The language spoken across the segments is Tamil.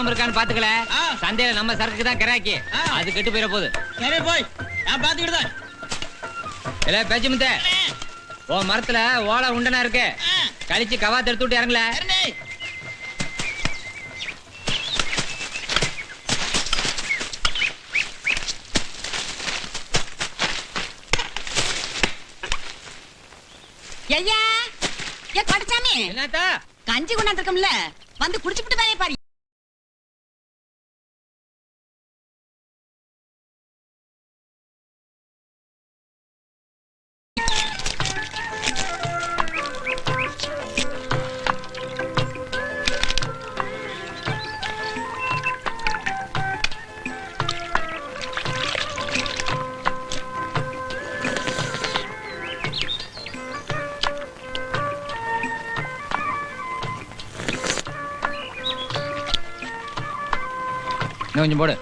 கெடாம இருக்கான்னு பாத்துக்கல. சந்தையில நம்ம சரக்கு தான் கிராக்கி. அது கெட்டு போயிட போகுது. சரி போய் நான் பாத்துக்கிட்டுதான். இல்ல பேச்சு முத்த, ஓ மரத்துல ஓலை உண்டனா இருக்கு. கழிச்சு கவாத்து எடுத்து விட்டு இறங்கல. ஐயா ஏ படச்சாமி, என்னத்தா கஞ்சி கொண்டாந்துருக்கோம்ல, வந்து குடிச்சுட்டு வேலையை பாரு. கொஞ்சம் போடு.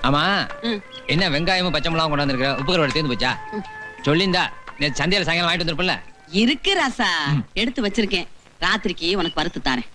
ஆமா, என்ன வெங்காயமும் பச்சை மிளகாவும் கொண்டாந்துருக்க? உப்பு கருவாடு தேர்ந்து போச்சா? சொல்லிந்தா நேற்று சந்தையில சாயங்காலம் வாங்கிட்டு வந்திருப்பல. இருக்கு ராசா, எடுத்து வச்சிருக்கேன். ராத்திரிக்கு உனக்கு வறுத்து தாரேன்.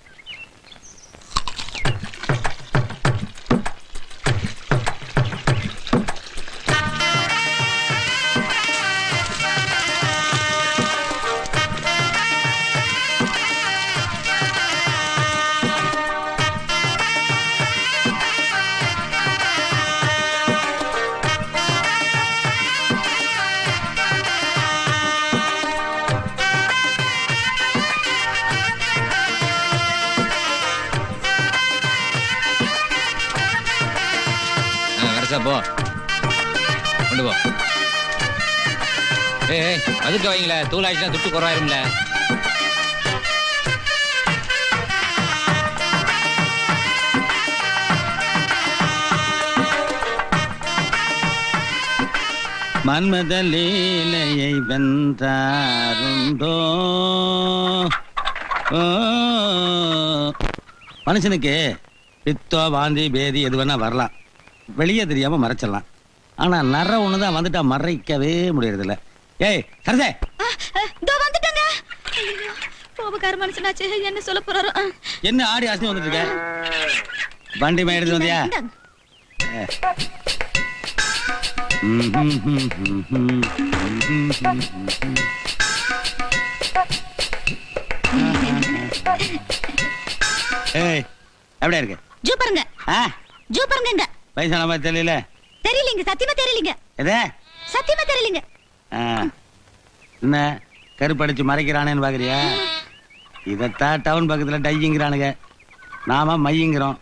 போ கொண்டு போ. ஏய் அதுக்கு வைங்கள, தூள் ஆயிடுச்சுன்னா துட்டு குறையாரும்ல. மன்மத லீலையை வென்றாருண்டோ. மனுஷனுக்கு பித்தோ வாந்தி பேதி எது வேணா வரலாம், வெளியே தெரியாம மறைச்சிடலாம். ஆனா நர ஒண்ணுதான் வந்துட்டா மறைக்கவே முடியறது இல்ல. ஏய் சரதே, வந்துட்டாங்க. கோபக்கார மனுஷனாச்சு, என்ன சொல்ல போறாரோ. என்ன ஆடி ஆசை வந்துட்டு இருக்க? வண்டி மே எடுத்து வந்தியா? ஏய் எப்படியா இருக்கு? ஜூ பாருங்க, ஜூ பாருங்க. வயசான மாதிரி தெரியல. தெரியலீங்க, சத்தியமா தெரியலீங்க. எதே? சத்தியமா தெரியலீங்க. என்ன கருப்படிச்சு மறைக்கிறானேன்னு பாக்குறியா? இதத்தான் டவுன் பக்கத்துல டைங்கிறானுங்க, நாம மையங்கிறோம்.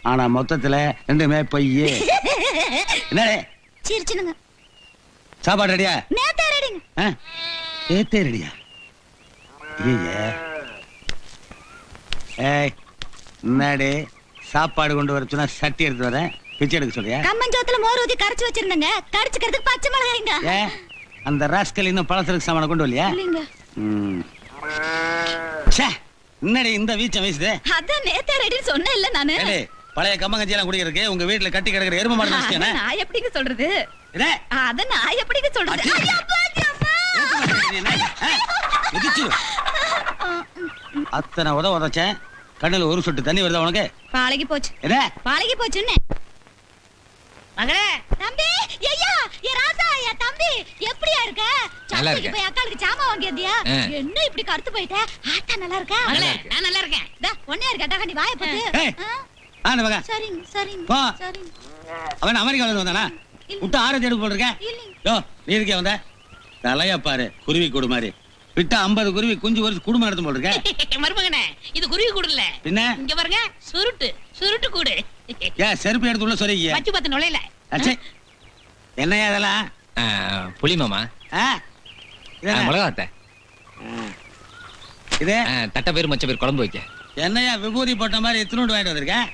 ஆனா மொத்தத்துல ரெண்டுமே பொய்யே. என்னடே சிரிச்சுனுங்க. சாப்பாடு ரெடியா? நேத்தே ரெடிங்க. நேத்தே ரெடியா? ஏய் என்னடே சாப்பாடு கொண்டு வர சொன்னா சட்டி எடுத்து வரேன், பிச்சை எடுக்க சொல்றியா? கம்மஞ்சோத்துல மோர் ஊத்தி கரைச்சு வச்சிருந்தங்க, கரைச்சுக்கிறதுக்கு பச்சை மிளகாய்ங்க. அந்த ராஸ்கல் இன்னும் பழசருக்கு சாமான கொண்டு வரலையா? இல்லைங்க. என்னடி இந்த வீச்சம் வீசுது? அதான் நேத்தே ரெடின்னு சொன்னேன் இல்ல நானு. பழைய கம்மங்கஞ்சி எல்லாம் குடிக்கிறதுக்கு உங்க வீட்டுல கட்டி கிடக்குற எருமை மாடு நினைச்சேனே. நான் எப்படிங்க சொல்றது? அத நான் எப்படிங்க சொல்றது? அத்தனை உதச்சேன், கண்ணுல ஒரு சொட்டு தண்ணி வருதா உனக்கு? பாலகி போச்சு. பாலகி போச்சுன்னு மகளே. தம்பி, ஐயா, ஏ ராசா, ஏ தம்பி, எப்படியா இருக்க? சாப்பிட்டு போய் அக்காளுக்கு சாமா வாங்கியதியா? என்ன இப்படி கருத்து போயிட்ட? ஆத்தா நல்லா இருக்கா? மகளே, நான் நல்லா இருக்கேன். டா ஒண்ணே இருக்கடா, கண்டி வாயை போட்டு. சரிங்க சரிங்க சரிங்க. அவன் அமெரிக்கால வந்தானா? விட்டு ஆரத்தி எடுத்து போட்டிருக்கேன். யோ நீ இருக்கே வந்த தலையா பாரு, குருவி கூடு மாதிரி விட்டா 50 குருவி குஞ்சு ஒரு குடும்பம் நடத்து போட்டிருக்கேன். மருமகனே, இது குருவி கூடு இல்ல. பின்ன இங்க பாருங்க, சுருட்டு கூடு. ஏன் செருப்பு எடுத்து உள்ள சொல்றீங்க? பச்சு பத்து நுழையில. என்னையா அதெல்லாம்? புளி மாமா, மிளகாத்த இது தட்ட பேர் மச்ச பேர் குழம்பு வைக்க. என்னையா விபூதி போட்ட மாதிரி எத்தனோண்டு வாங்கிட்டு வந்திருக்கேன்?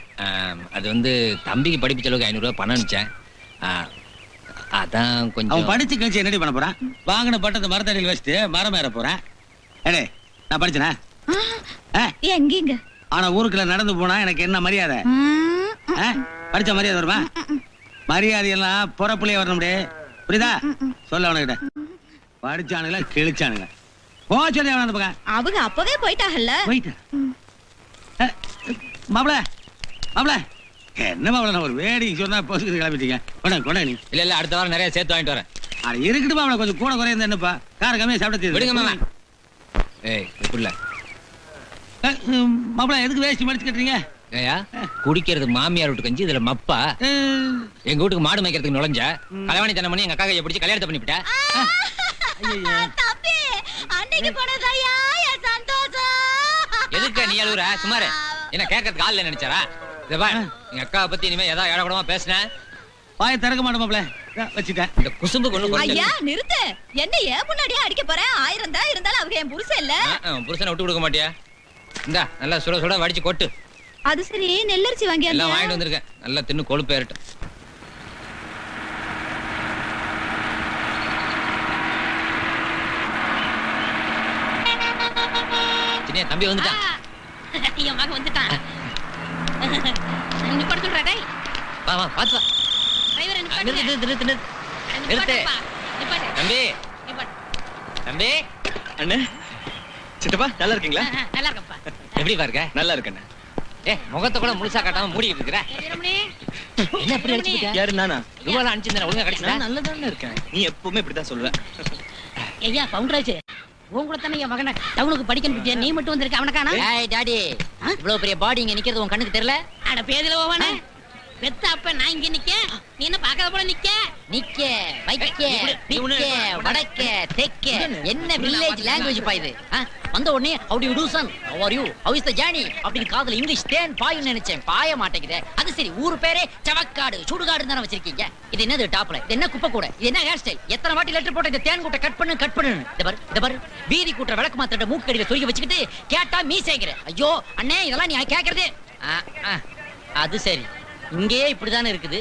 அது வந்து தம்பிக்கு படிப்பு செலவுக்கு 500 ரூபாய் பணம் அனுப்பிச்சேன். அதான் கொஞ்சம். அவன் படிச்சு கழிச்சு என்னடி பண்ண போறான்? வாங்கின பட்டத்தை மரத்தடியில் வச்சுட்டு மரம் ஏற போறேன். ஏடே நான் படிச்சனா? எங்கீங்க? ஆனா ஊருக்குள்ள நடந்து போனா எனக்கு என்ன மரியாதை? படிச்ச மரியாதை வருமா? மரியாதை எல்லாம் பொறப்புலயே வரணும். புரியுதா? சொல்ல அவனுக்கிட்ட. படிச்சானுங்களா கிழிச்சானுங்க? சொல்லி அந்த பக்கம் அவங்க அப்பவே போயிட்டாங்கல்ல. போயிட்டு மாப்பிள மாப்பிள என்ன மாப்பிள நான் ஒரு வேடிக்கை சொன்னா போசுக்கு கிளம்பிட்டீங்க. கொண்டா நீ. இல்ல அடுத்த வாரம் நிறைய சேர்த்து வாங்கிட்டு வரேன். அது இருக்கட்டு மாப்பிள கொஞ்சம் கூட குறைய என்னப்பா கார கம்மியா சாப்பிட விடுங்க மாமா. ஏய் இப்படில மாப்பிள எதுக்கு வேஸ்ட் மடிச்சு கட்டுறீங்க? ஏயா குடிக்கிறது மாமியார் வீட்டு கஞ்சி, இதுல மப்பா. எங்க வீட்டுக்கு மாடு மேய்க்கிறதுக்கு நுழைஞ்ச கலவாணி தனம் பண்ணி எங்க அக்கா கையை பிடிச்சி கல்யாணத்தை பண்ணிவிட்ட. தம்பி அன்னைக்கு போனதையா என் சந்தோஷம். எதுக்கு நீ அழுகுற? சுமாரு என்ன கேட்கறதுக்கு ஆள் நினைச்சாரா? இத பாரு, எங்க அக்காவை பத்தி இனிமே ஏதாவது ஏழக்கூடமா பேசுன பாய திறக்க மாட்டேன் மாப்பிள. வச்சுட்டேன். இந்த குசும்பு கொண்டு ஐயா நிறுத்து. என்ன ஏன் முன்னாடியே அடிக்க போறேன்? 1000 தான் இருந்தாலும் அவங்க என் புருஷன் இல்ல. புருஷனை விட்டு கொடுக்க மாட்டியா? இந்தா நல்லா சுட சுட வடிச்சு கொட்டு. அது சரி, நெல்லரிசி வாங்கி எல்லாம் வாங்கிட்டு வந்திருக்கேன். நல்லா தின்னு கொழுப்பு ஏறட்டும். சின்ன தம்பி வந்துட்டான். என் மகன் வந்துட்டான். நீ படுத்து விடுறா டேய். வா வா பாத்து வா. டிரைவர் என்ன நிறுத்து. தம்பி தம்பி. அண்ணே சித்தப்பா நல்லா இருக்கீங்களா? நல்லா இருக்கப்பா. எப்படி பாருங்க? நல்லா இருக்கண்ணே. முகத்தை கூட முழுசா காட்டாம மூடிட்டு இருக்கிற. வீரமணி என்ன எப்படி அடிச்சுக்கிட்ட? யாரு நானா? ரூபாய் அனுப்பிச்சிருந்தேன் ஒழுங்கா கிடைச்சா? நான் நல்லதானே இருக்கேன். நீ எப்பவுமே இப்படிதான் சொல்லுவேன். ஐயா பவுண்டராஜ் உன் கூட தானே என் மகனை டவுனுக்கு படிக்க அனுப்பிட்டியா? நீ மட்டும் வந்திருக்க, அவனை காணோம். ஏய் டாடி, இவ்வளவு பெரிய பாடி இங்க நிக்கிறது உன் கண்ணுக்கு தெரியல? அட பேதில போவானே. பெத்த அப்ப நான் இங்க நிக்க, நீ என்ன பாக்காத போல நிக்க. நிக்க வைக்க பிக்க வடக்க தெக்க என்ன வில்லேஜ் லாங்குவேஜ் பா இது? வந்த உடனே how do you do son, how are you, how is the journey அப்படின்னு காதுல இங்கிலீஷ் தேன் பாயும் நினைச்சேன். பாய மாட்டேங்குதே. அது சரி, ஊரு பேரே சவக்காடு சுடுகாடு தானே வச்சிருக்கீங்க. இது என்னது டாப்ல? இது என்ன குப்பை கூட? இது என்ன ஹேர் ஸ்டைல்? எத்தனை வாட்டி லெட்டர் போட்ட இந்த தேன் கூட்ட கட் பண்ணு. இந்த பாரு வீதி கூட்ட விளக்கு மாத்திர மூக்கடியில சொருகி வச்சுக்கிட்டு கேட்டா மீசேங்கிற. ஐயோ அண்ணே, இதெல்லாம் நீ கேக்குறது? அது சரி, இங்கேயே இப்படிதானே இருக்குது.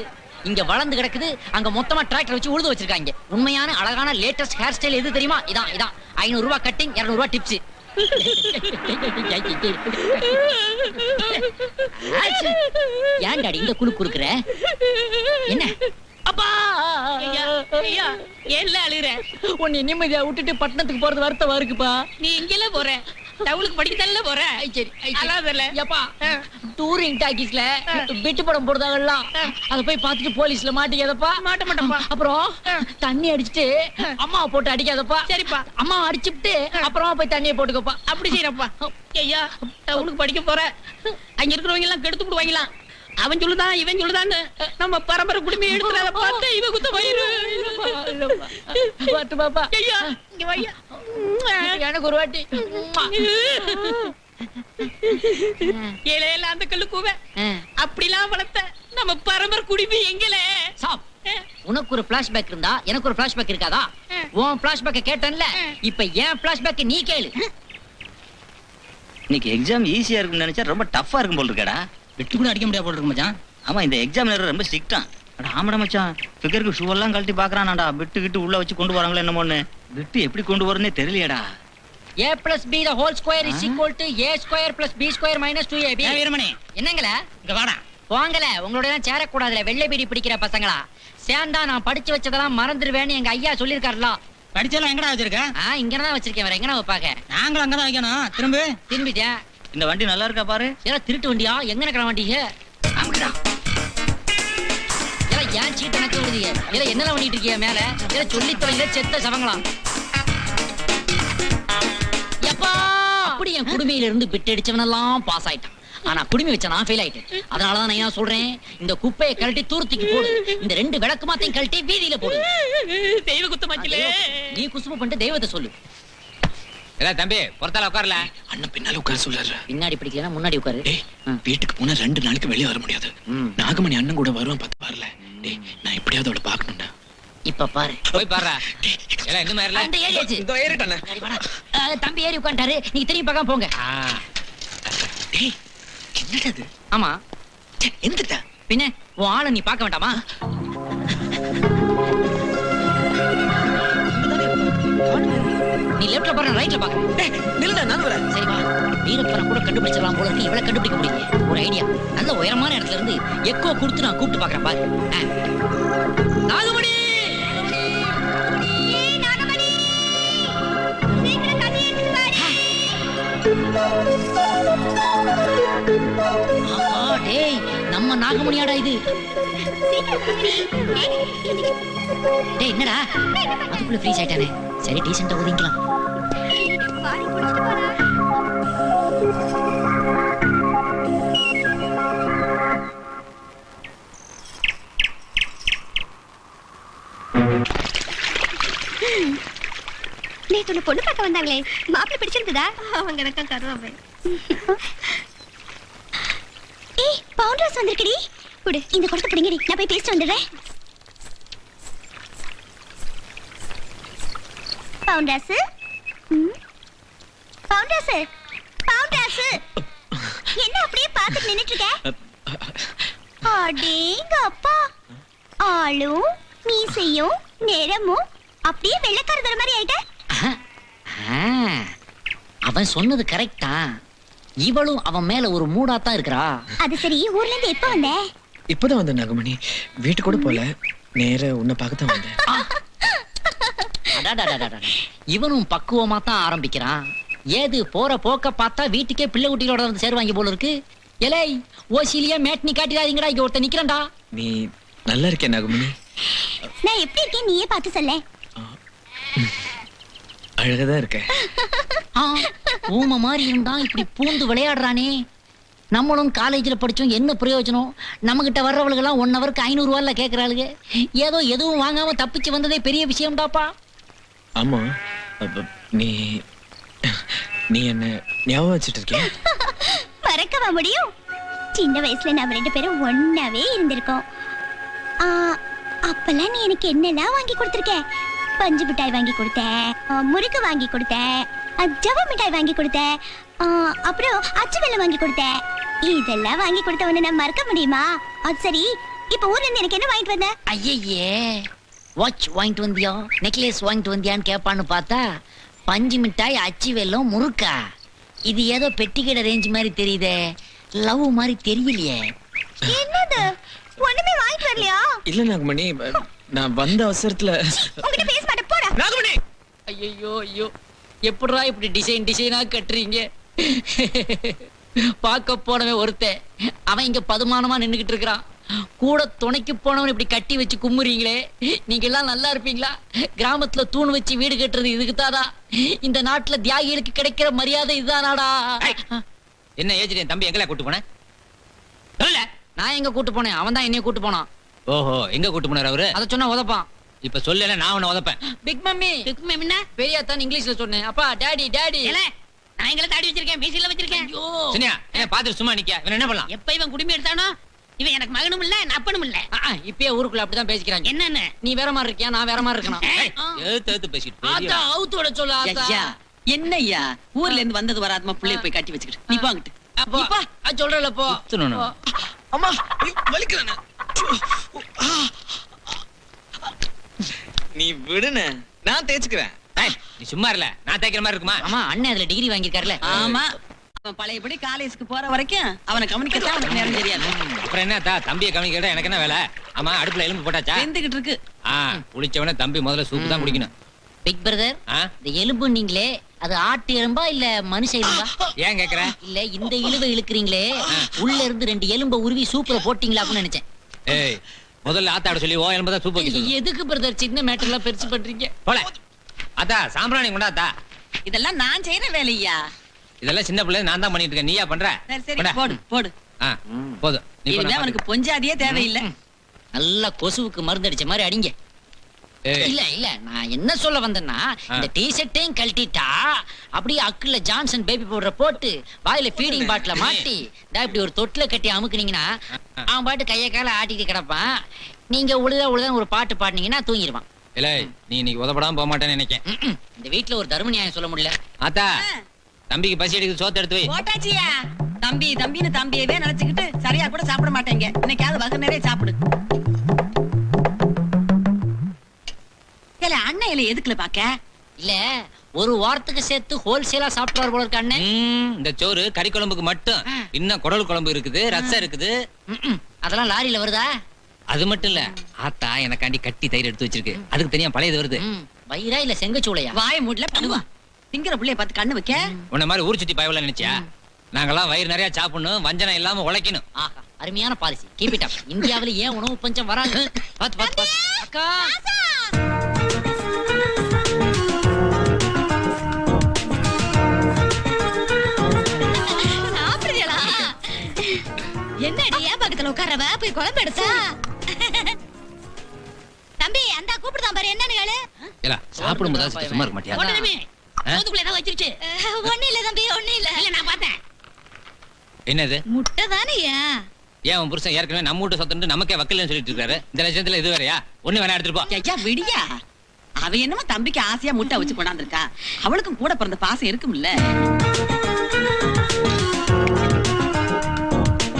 இங்க வளர்ந்து கிடக்குது, அங்க மொத்தமா டிராக்டர் வச்சு உழுது வச்சிருக்காங்க. உண்மையான அழகான லேட்டஸ்ட் ஹேர் ஸ்டைல் எது தெரியுமா? இதான் 500 ரூபாய் கட்டிங், 200 ரூபாய் டிப்ஸ். ஏன் டாடி இந்த குழு குறுக்குற? என்ன அப்பா ஐயா ஏன்ல அழுகுற? உன்னை நிம்மதியா விட்டுட்டு பட்டணத்துக்கு போறது வருத்தமா இருக்குப்பா. நீ இங்கல போற, டவுனுக்கு படிக்கதல்ல போற. சரி அழாதல. ஏப்பா, டூரிங் டாக்கீஸ்ல பிட்டு படம் போடுறாங்கல்ல, அத போய் பார்த்துட்டு போலீஸ்ல மாட்டிக்காதப்பா. மாட்ட மாட்டப்பா. அப்புறம் தண்ணி அடிச்சிட்டு அம்மாவை போட்டு அடிக்காதப்பா. சரிப்பா. அம்மா அடிச்சுட்டு அப்புறமா போய் தண்ணியை போட்டுக்கப்பா. அப்படி செய்யறப்பா. ஐயா டவுனுக்கு படிக்க போற, அங்க இருக்கிறவங்க எல்லாம் கெடுத்து விடுவாங்களாம். அவன் சொல்லுதான் இவன் சொல்லுதான்னு நம்ம பரம்பரை குடும்பம் எடுத்துறத பார்த்து இவன் குத்த வயிறு. பாத்து பாப்பா. ஐயா இங்க வையா. எனக்கு ஒரு வாட்டி. ஏல அந்த கல்லு கூவ அப்படிலாம் வளர்த்த நம்ம பரம்பரை குடும்பம் எங்கல? சாப். உனக்கு ஒரு பிளாஷ்பேக் இருந்தா எனக்கு ஒரு பிளாஷ்பேக் இருக்காதா? உன் பிளாஷ்பேக்க கேட்டேன்ல, இப்ப ஏன் பிளாஷ்பேக் நீ கேளு. இன்னைக்கு எக்ஸாம் ஈஸியா இருக்கும்னு நினைச்சா ரொம்ப டஃப்பா இருக்கும் போல இருக்கடா. வெட்டு கூட அடிக்க முடியாது போல இருக்கு மச்சான். ஆமா, இந்த எக்ஸாமினர் ரொம்ப ஸ்ட்ரிக்ட்டா. அட ஆமாடா மச்சான், ஃபிகருக்கு ஷூ எல்லாம் கழட்டி பாக்குறானாடா. பிட்டு உள்ள வச்சு கொண்டு வராங்களே என்னமோன்னு. பிட்டு எப்படி கொண்டு வரனே தெரியலையடா. a plus b the whole square is equal to a square plus b square minus 2ab. Veeramani என்னங்களே இங்க வாடா. போங்கல, உங்களோட எல்லாம் சேரக்கூடாதுல வெள்ளை பீடி பிடிக்கிற பசங்களா. சேர்ந்தா நான் படிச்சு வச்சதெல்லாம் மறந்துடுவேன்னு எங்க ஐயா சொல்லிருக்காருல. படிச்செல்லாம் எங்கடா வச்சிருக்க? இங்கதான் வச்சிருக்கேன், வேற எங்கனா வைப்பாங்க. நாங்களும் அங்கதான் வைக்கணும். திரும்பிட்டேன். இந்த வண்டி நல்லா இருக்கா பாரு. ஏன்னா திருட்டு வண்டியா? எங்க கிளம்ப வண்டிங்க? ஏன் சீட்டை நக்க விடுதீங்க? என்னெல்லாம் பண்ணிட்டு இருக்கீங்க மேல? சொல்லி தொலைங்க செத்த சவங்களா. எப்பா அப்படி என் குடுமையில இருந்து பிட்டு அடிச்சவனெல்லாம் பாஸ் ஆயிட்டான். ஆனா குடுமி வச்ச நான் ஃபெயில் ஆயிட்டேன். அதனாலதான் நான் சொல்றேன், இந்த குப்பையை கழட்டி தூரத்துக்கு போடு. இந்த 2 விளக்கு மாத்தையும் கழட்டி வீதியில போடு. தெய்வ குத்தமாச்சலே. நீ குசும பண்ணிட்டு தெய்வத்தை சொல்லு. இல்ல தம்பி பொறுத்தால உட்காரல. அண்ணன் பின்னால உட்கார சொல்றாரு. பின்னாடி பிடிக்கலன்னா முன்னாடி உட்காரு. டேய், வீட்டுக்கு போனா 2 நாளைக்கு வெளியே வர முடியாது. நாகமணி அண்ணன் கூட வருவான், பார்த்து வரல. டேய், நான் எப்படியாவது அவளை பார்க்கணும்டா. இப்ப பாரு, போய் பாரு. எல்லாம் இன்னும் ஏறல. அந்த ஏறியாச்சு. இதோ ஏறிட்டானே. தம்பி ஏறி உட்கார்ந்தாரு, நீங்க திரும்பி பார்க்காம போங்க. டேய், என்னடா இது? ஆமா, எந்திரடா. பின்ன உன் ஆளை நீ பார்க்க வேண்டாமா? நீ லெஃப்ட்ல பாரு, ரைட்ல பாக்க. டேய், நில்லுடா, நான் வரேன். சரி வா. வீரப்பனை கூட கண்டுபிடிச்சிடலாம் போல இருக்கு. இவளை கண்டுபிடிக்க முடியல. ஒரு ஐடியா. நல்ல உயரமான இடத்துல இருந்து எக்கோ கொடுத்து நான் கூப்பிட்டு பாக்குறேன் பாரு. நாகமணி, நாகமணி, சீக்கிரம் தண்ணி எடுத்து ஆஹா, டேய் நம்ம நாகமணியாடா இது. டேய் என்னடா அதுக்குள்ள ஃப்ரீஸ் ஆயிட்டானே. சரி டீசெண்டா ஒதுங்கிக்கலாம். நேத்து ஒண்ணு பொண்ணு பார்க்க வந்தாங்களே, மாப்பிள்ளை பிடிச்சிருந்ததா? அவங்க எனக்கா கருவாவே. ஏய் பவுண்டர்ஸ் வந்திருக்கடி. குடு இந்த கொடுத்து பிடிங்கடி, நான் போய் பேசிட்டு வந்துடுறேன். பவுண்டர்ஸ் பவுண்டர்ஸ் பவுண்டர்ஸ் என்ன அப்படியே பார்த்துட்டு நின்னுட்டு இருக்க? அடேங்க அப்பா, ஆளும் மீசையும் நிறமும் அப்படியே வெள்ளக்காரதர மாதிரி ஆயிட்ட. அவன் சொன்னது கரெக்டா? இவளும் அவன் மேல ஒரு மூடாத்தான் இருக்கறா. அது சரி, ஊர்ல இருந்து எப்ப வந்த? இப்பதான் வந்த நாகமணி. வீட்டு கூட போல, நேரா உன்னை பார்க்கத்தான் வந்தேன். இவனும் பக்குவமா தான் ஆரம்பிக்கிறான். ஏது போற போக்க பார்த்தா வீட்டுக்கே பிள்ளை குட்டிகளோட வந்து சேருவாங்க போல இருக்கு. எலை ஓசிலியா மேட்னி காட்டிடாதீங்கடா, இங்க ஒருத்த நிக்கிறான்டா. நீ நல்லா இருக்கே நாகமணி. நான் எப்படி இருக்கேன் நீயே பார்த்து சொல்ல. அழகதான் இருக்க. ஊம மாதிரி இருந்தா இப்படி பூந்து விளையாடுறானே. நம்மளும் காலேஜ்ல படிச்சோம், என்ன பிரயோஜனம்? நம்ம கிட்ட வர்றவளுக்கு எல்லாம் 1 ஹவருக்கு 500 ரூபாய்ல கேக்குறாளுங்க. ஏதோ எதுவும் வாங்காம தப்பிச்சு வந்ததே பெரிய விஷயம்டாப்பா. ஆமா, நீ நீ என்ன ஞாபகம் வச்சுட்டு இருக்கியா? மறக்கவா முடியும்? சின்ன வயசுல நாம 2 பேரும் ஒன்னாவே இருந்திருக்கோம். அப்பெல்லாம் நீ எனக்கு என்னெல்லாம் வாங்கி கொடுத்திருக்க? பஞ்சு மிட்டாய் வாங்கி கொடுத்த, முறுக்கு வாங்கி கொடுத்த, ஜவ மிட்டாய் வாங்கி கொடுத்த, அப்புறம் அச்சு வெல்லம் வாங்கி கொடுத்த. இதெல்லாம் வாங்கி கொடுத்தவன நான் மறக்க முடியுமா? அது சரி, இப்ப ஊர்ல இருந்து எனக்கு என்ன வாங்கிட்டு வந்த? ஐயே, வாட்ச் வாங்கிட்டு வந்தியா, நெக்லஸ் வாங்கிட்டு வந்தியான்னு கேட்பான்னு பார்த்தா பஞ்சு மிட்டாய், அச்சு வெல்லம், முறுக்கா. இது ஏதோ பெட்டிக்கடை ரேஞ்ச் மாதிரி தெரியுதே, லவ் மாதிரி தெரியலையே. என்னது, ஒண்ணுமே வாங்கிட்டு வரலையா? இல்ல நாகமணி, நான் வந்த அவசரத்துல. உன்கிட்ட பேச மாட்டேன், போடா. நாகமணி, ஐயோ ஐயோ, எப்படா இப்படி டிசைனா கட்டுறீங்க? பார்க்க போனவன் ஒருத்தன், அவன் இங்க பதுமானமா நின்னுகிட்டு இருக்கிறான். கூட துணைக்கு போனவன் இப்படி கட்டி வச்சு கும்முறீங்களே, நீங்க எல்லாம் நல்லா இருப்பீங்களா? கிராமத்துல தூண் வச்சு வீடு கட்டுறது இதுக்குதாடா? இந்த நாட்டுல தியாகிகளுக்கு கிடைக்கிற மரியாதை இதுதானாடா? என்ன ஏஜ் என் தம்பி எங்கல கூட்டு போன? சொல்லல. நான் எங்க கூட்டு போனேன், அவன் தான் என்னைய கூட்டு போனான். ஓஹோ, எங்க கூட்டு போனார் அவரு? அத சொன்னா உதப்பான். இப்ப சொல்லல, நான் உன்னை உதப்பேன். Big mummy. பிக் மம்மினா பெரியா தான் இங்கிலீஷ்ல சொன்னேன். அப்பா டாடி டாடி. ஏலே, நான் எங்கள தாடி வச்சிருக்கேன், மீசில வச்சிருக்கேன். ஐயோ, சினியா என்ன பாத்துட்டு சும்மா நிக்க? இவன் என்ன பண்ணலாம்? எப்ப இவன் குடுமி எடுத்தானோ, இவன் எனக்கு மகனும் இல்ல, என் அப்பனும் இல்ல. இப்பயே ஊருக்குள்ள அப்படிதான் பேசிக்கிறாங்க. என்னன்னு? நீ வேற மாதிரி இருக்கியா, நான் வேற மாதிரி இருக்கணும். எழுத்து பேசிட்டு ஆத்தா பெரிய அவுத்தோட சொல்ல ஆத்தா. ஐயா, என்னய்யா ஊர்ல இருந்து வந்தது வராதமா பிள்ளைய போய் கட்டி வச்சுக்கிட்டு நீ பாங்கிட்டு அப்பா சொல்றல போ. சுத்தணும். அம்மா வலிக்கிறேன். நீ விடுன, நான் தேய்ச்சுக்கிறேன். ஏய், நீ சும்மா இல்ல, நான் தேய்க்கிற மாதிரி இருக்குமா? ஆமா, அண்ணன் அதுல டிகிரி வாங்கிருக்காருல. ஆமா, அவன் பழையபடி காலேஜுக்கு போற வரைக்கும் அவனை கவனிக்கத்தான் அவனுக்கு நேரம் தெரியாது. அப்புறம் என்ன தா, தம்பியை கவனிக்கிறதா எனக்கு என்ன வேலை? ஆமா, அடுப்புல எலும்பு போட்டாச்சா? வெந்துகிட்டு இருக்கு. குளிச்சவன தம்பி முதல்ல சூப்பு தான் குடிக்கணும். பிக் பிரதர், இந்த எலும்பு நீங்களே, அது ஆட்டு எலும்பா இல்ல மனுஷ எலும்பா? ஏன் கேக்குற? இல்ல இந்த இழுவை இழுக்கிறீங்களே, உள்ள இருந்து 2 எலும்ப உருவி சூப்பரை போட்டீங்களான்னு நினைச்சேன். ஏய், முதல்ல ஆத்தாட சொல்லி ஓ எலும்பு தான் சூப்பு வைக்க சொல்லு. எதுக்கு பிரதர் சின்ன மேட்டர்லாம் பெருசு பண்றீங்க? போல அத்தா, சாம்பிராணி கொண்டாத்தா. இதெல்லாம் நான் செய்யற வேலையா? இதெல்லாம் சின்ன பிள்ளை நான் தான் பண்ணிட்டு இருக்கேன், நீயா பண்ற? சரி சரி, கொண்டா. போடு போடு. போதும். நீ இனிமே பண்ண அவனுக்கு பொஞ்சாதியே தேவையில்லை. நல்லா கொசுவுக்கு மருந்து அடிச்ச மாதிரி அடிங்க. ஏய். இல்ல இல்ல, நான் என்ன சொல்ல வந்தேன்னா, இந்த டி-ஷர்ட்டையும் கழட்டிட்டா அப்படியே அக்குல ஜான்சன் பேபி பவுடரை போட்டு வாயில ஃபீடிங் பாட்டில மாட்டி இப்படி ஒரு தொட்டில கட்டி அமுக்குனீங்கன்னா அவன் பாட்டு கைய கால ஆட்டிட்டு கிடப்பான். நீங்க உழுதா ஒரு பாட்டு பாடினீங்கன்னா தூங்கிடுவான். இல்ல, நீ இன்னைக்கு உதப்படாம போக மாட்டேன்னு நினைக்கேன். இந்த வீட்டுல ஒரு தர்ம நியாயம் சொல்ல முடியல. ஆத்தா, தம்பிக்கு பசி எடுக்குது, சோத்து எடுத்து வை. போட்டாச்சியா? தம்பி தம்பின்னு தம்பியவே நினைச்சுக்கிட்டு சரியா கூட சாப்பிட மாட்டேங்க. இன்னைக்காவது வகை நிறைய சாப்பிடு. அண்ணன் இலை எதுக்குல பாக்க? இல்ல, ஒரு வாரத்துக்கு சேர்த்து ஹோல்சேலா சாப்பிட்டு போல இருக்க அண்ணன். இந்த சோறு கறி குழம்புக்கு மட்டும், இன்னும் குடல் குழம்பு இருக்குது, ரசம் இருக்குது. அதெல்லாம் லாரியில வருதா? அது மட்டும் இல்ல, ஆத்தா எனக்காண்டி கட்டி தயிர் எடுத்து வச்சிருக்கு, அதுக்கு தனியா பழையது வருது. வயிறா இல்ல செங்கச்சூளையா? வாய மூடல பண்ணுவா. திங்கிற புள்ளைய பார்த்து கண்ணு வைக்க உன்ன மாதிரி ஊர் சுத்தி பயவல நினைச்சியா? நாங்கெல்லாம் வயிறு நிறைய சாப்பிடணும், வஞ்சனம் இல்லாம உழைக்கணும். ஆஹா அருமையான பாலிசி. Keep it up. இந்தியாவுல ஏன் உணவு பஞ்சம் வராது? பாத்து பாத்து பாத்து. அக்கா சாப்பிடுறீங்களா? என்னடி ஏன் பக்கத்துல உட்காரவ? போய் குழம்பு எடுத்தா? தம்பி அந்த கூப்பிடுதான் பாரு, என்னன்னு கேளு. ஏலா சாப்பிடும் போது சும்மா இருக்க மாட்டியா? உடனே சோத்துக்குள்ள ஏதாவது வச்சிருச்சு. ஒண்ணு இல்ல தம்பி, ஒண்ணு இல்ல. இல்ல நான் பார்த்தேன். என்னது? முட்டை தானேயா? ஏன் உன் புருஷன் ஏற்கனவே நம்ம வீட்டு சொத்துன்னு நமக்கே வக்கீல்னு சொல்லிட்டு இருக்காரு. இந்த லட்சத்துல இது வேறயா? ஒண்ணு வேணா எடுத்துட்டு போ. ஐயா விடியா. அவ என்னமோ தம்பிக்கு ஆசையா முட்டை வச்சு கொண்டாந்துருக்கா. அவளுக்கும் கூட பிறந்த பாசம் இருக்கும்ல.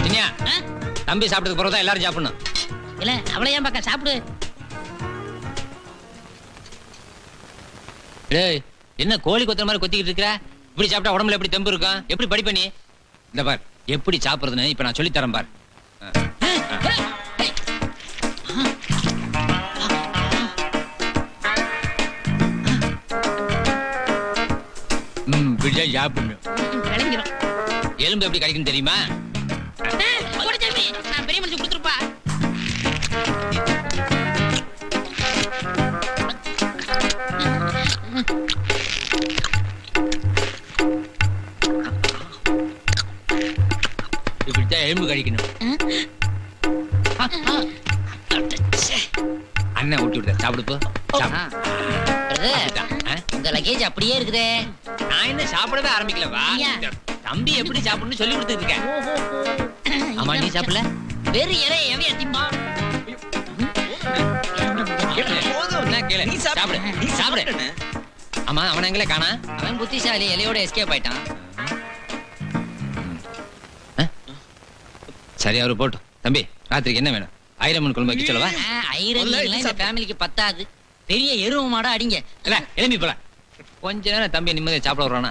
சின்னியா, தம்பி சாப்பிட்டதுக்கு பிறகுதான் எல்லாரும் சாப்பிடணும். இல்ல அவளை ஏன் பக்கம் சாப்பிடு. டேய், என்ன கோழி கொத்துற மாதிரி கொத்திக்கிட்டு இருக்கற? இப்படி சாப்பிட்டா உடம்புல எப்படி தெம்பு இருக்கும்? எப்படி படிப்ப நீ? இந்த பார், எப்படி சாப்பிடுறதுன்னு இப்ப நான் சொல்லி தரேன் பார். பிடிச்சா சாப்பிடணும். விளங்கிரும். எலும்பு எப்படி கிடைக்கும் தெரியுமா? கூட தம்பி நான் பெரிய மனுஷன் கொடுத்துருப்பா. இப்படித்தான் எலும்பு கழிக்கணும். அண்ணன் ஊட்டி விடுத சாப்பிடு போ. உங்க லக்கேஜ் அப்படியே இருக்குதே. நான் என்ன சாப்பிடவே ஆரம்பிக்கல. வா தம்பி எப்படி சாப்பிடணும்னு சொல்லி கொடுத்துட்டு இருக்கேன். ஆமா நீ சாப்பிடல? வேறு இறை எவையா திம்பா? கேளு, சாப்பிடு, நீ சாப்பிடு. ஆமா அவன் எங்களே காணா? அவன் புத்திசாலி, இலையோட எஸ்கேப் ஆயிட்டான். சரி அவரு போட்டும். தம்பி ராத்திரிக்கு என்ன வேணும்? ஐரமன் குழம்பு வைக்க சொல்லவா? ஐரன் இந்த ஃபேமிலிக்கு பத்தாது. பெரிய எருவு மாடா அடிங்க. இல்ல எலும்பி போல. கொஞ்ச நேரம் தம்பி நிம்மதியா சாப்பிட வர்றானா?